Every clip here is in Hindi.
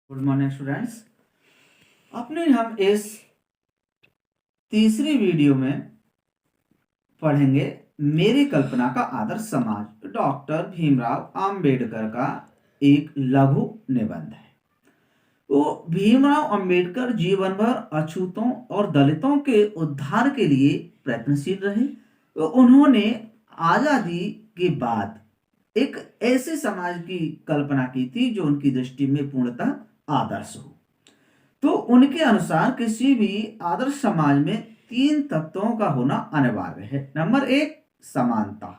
Good morning students. अपने हम इस तीसरी वीडियो में पढ़ेंगे मेरी कल्पना का आदर्श समाज, डॉक्टर भीमराव अंबेडकर का एक लघु निबंध है। तो भीमराव अंबेडकर जीवन भर अछूतों और दलितों के उद्धार के लिए प्रयत्नशील रहे। तो उन्होंने आजादी के बाद एक ऐसे समाज की कल्पना की थी जो उनकी दृष्टि में पूर्णतः आदर्श हो। तो उनके अनुसार किसी भी आदर्श समाज में 3 तत्वों का होना अनिवार्य है। नंबर 1 समानता,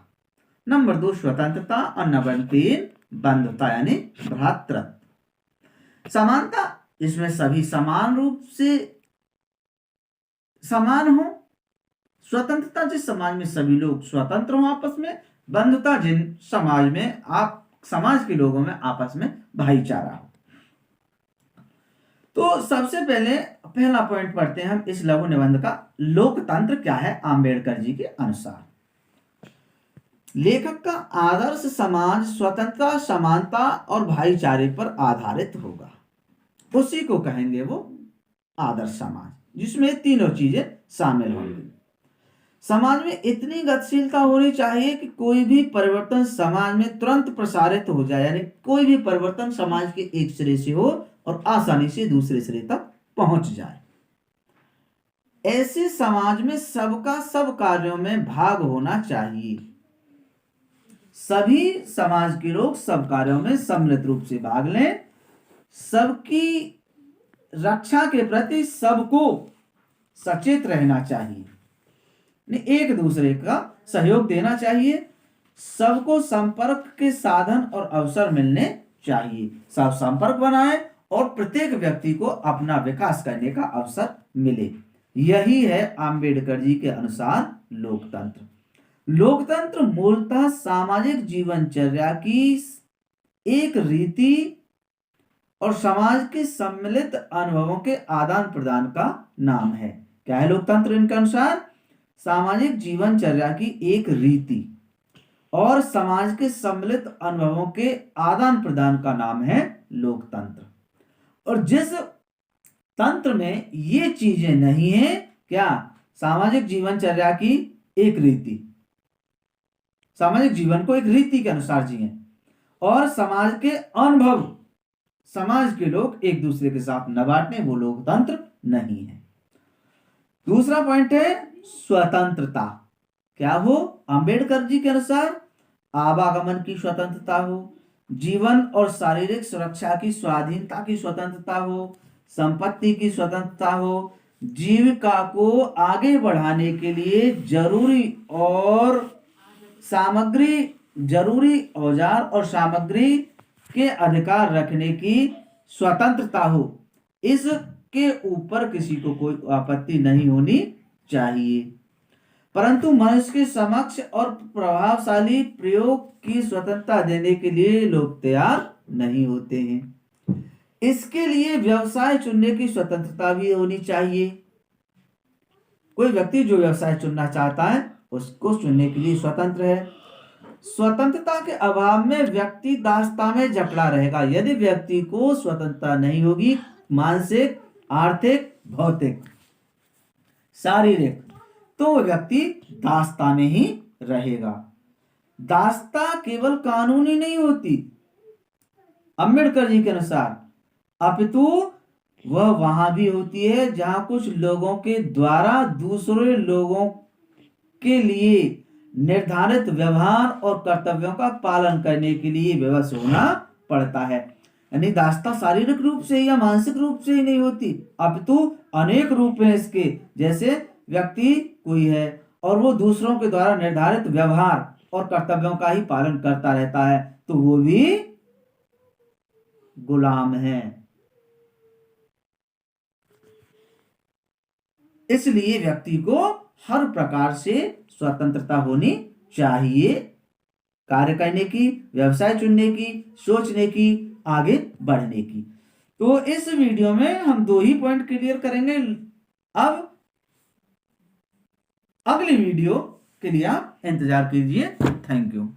नंबर 2 स्वतंत्रता और नंबर 3 बंधुता यानी भ्रातृत्व। समानता, इसमें सभी समान रूप से समान हो। स्वतंत्रता, जिस समाज में सभी लोग स्वतंत्र हो आपस में। बंधुता, जिन समाज में समाज के लोगों में आपस में भाईचारा हो। तो सबसे पहले पहला पॉइंट पढ़ते हैं हम इस लघु निबंध का। लोकतंत्र क्या है आंबेडकर जी के अनुसार? लेखक का आदर्श समाज स्वतंत्रता, समानता और भाईचारे पर आधारित होगा। उसी को कहेंगे वो आदर्श समाज, जिसमें तीनों चीजें शामिल होंगी। समाज में इतनी गतिशीलता होनी चाहिए कि कोई भी परिवर्तन समाज में तुरंत प्रसारित हो जाए, यानी कोई भी परिवर्तन समाज के एक सिरे से हो और आसानी से दूसरे सिरे तक पहुंच जाए। ऐसे समाज में सबका सब कार्यों में भाग होना चाहिए। सभी समाज के लोग सब कार्यों में सम्मिलित रूप से भाग लें। सबकी रक्षा के प्रति सबको सचेत रहना चाहिए, एक दूसरे का सहयोग देना चाहिए। सबको संपर्क के साधन और अवसर मिलने चाहिए। सब संपर्क बनाए और प्रत्येक व्यक्ति को अपना विकास करने का अवसर मिले। यही है अंबेडकर जी के अनुसार लोकतंत्र। लोकतंत्र मूलतः सामाजिक जीवनचर्या की एक रीति और समाज के सम्मिलित अनुभवों के आदान प्रदान का नाम है। क्या है लोकतंत्र इनके अनुसार? सामाजिक जीवनचर्या की एक रीति और समाज के सम्मिलित अनुभवों के आदान प्रदान का नाम है लोकतंत्र। और जिस तंत्र में ये चीजें नहीं है, क्या? सामाजिक जीवनचर्या की एक रीति, सामाजिक जीवन को एक रीति के अनुसार जिए और समाज के अनुभव, समाज के लोग एक दूसरे के साथ न बांटने, वो लोकतंत्र नहीं है। दूसरा पॉइंट है स्वतंत्रता। क्या हो अंबेडकर जी के अनुसार? आवागमन की स्वतंत्रता हो, जीवन और शारीरिक सुरक्षा की स्वाधीनता की स्वतंत्रता हो, संपत्ति की स्वतंत्रता हो, जीविका को आगे बढ़ाने के लिए जरूरी औजार और सामग्री के अधिकार रखने की स्वतंत्रता हो। इसके ऊपर किसी को कोई आपत्ति नहीं होनी चाहिए, परंतु मनुष्य के समक्ष और प्रभावशाली प्रयोग की स्वतंत्रता देने के लिए लोग तैयार नहीं होते हैं। इसके लिए व्यवसाय चुनने की स्वतंत्रता भी होनी चाहिए। कोई व्यक्ति जो व्यवसाय चुनना चाहता है उसको चुनने के लिए स्वतंत्र है। स्वतंत्रता के अभाव में व्यक्ति दासता में जकड़ा रहेगा। यदि व्यक्ति को स्वतंत्रता नहीं होगी, मानसिक, आर्थिक, भौतिक, शारीरिक, तो व्यक्ति दासता में ही रहेगा। दासता केवल कानूनी नहीं होती अंबेडकर जी के अनुसार, अपितु वह वहां भी होती है जहां कुछ लोगों के द्वारा दूसरे लोगों के लिए निर्धारित व्यवहार और कर्तव्यों का पालन करने के लिए विवश होना पड़ता है। यानी दासता शारीरिक रूप से या मानसिक रूप से ही नहीं होती, अपितु अनेक रूप हैं इसके। जैसे व्यक्ति कोई है और वो दूसरों के द्वारा निर्धारित व्यवहार और कर्तव्यों का ही पालन करता रहता है, तो वो भी गुलाम है। इसलिए व्यक्ति को हर प्रकार से स्वतंत्रता होनी चाहिए, कार्य करने की, व्यवसाय चुनने की, सोचने की, आगे बढ़ने की। तो इस वीडियो में हम 2 ही पॉइंट क्लियर करेंगे। अब अगली वीडियो के लिए आप इंतजार कीजिए। Thank you.